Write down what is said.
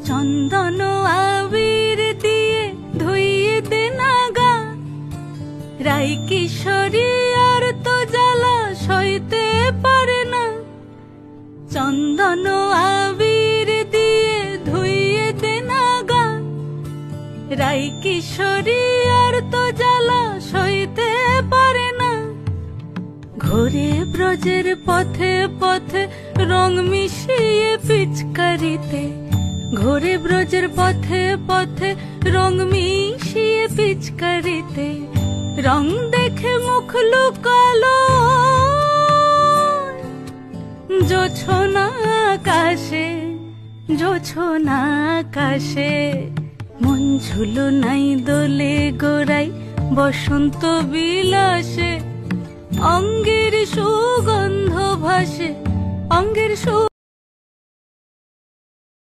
চন্দন আবির দিয়ে ধুইয়ে দে না গা, রাই কিশোরী আর তো জ্বালা সইতে পারে না। চন্দন আবির দিয়ে ধুইয়ে দে না গা, রাই কিশোরী আর তো জ্বালা সইতে পারে না। ঘোরে ব্রজের পথে পথে রং মিশিয়ে পিচকারিতে, ঘোরে ব্রজের পথে পথে রং মিশিয়ে পিচকারিতে, রং দেখে মুখ লুকালো জোছনা আকাশে, জোছনা আকাশে। মন ঝুলো নাই দোলে গোড়াই বসন্ত বিলাসে, অঙ্গের সুগন্ধ ভাসে, অঙ্গের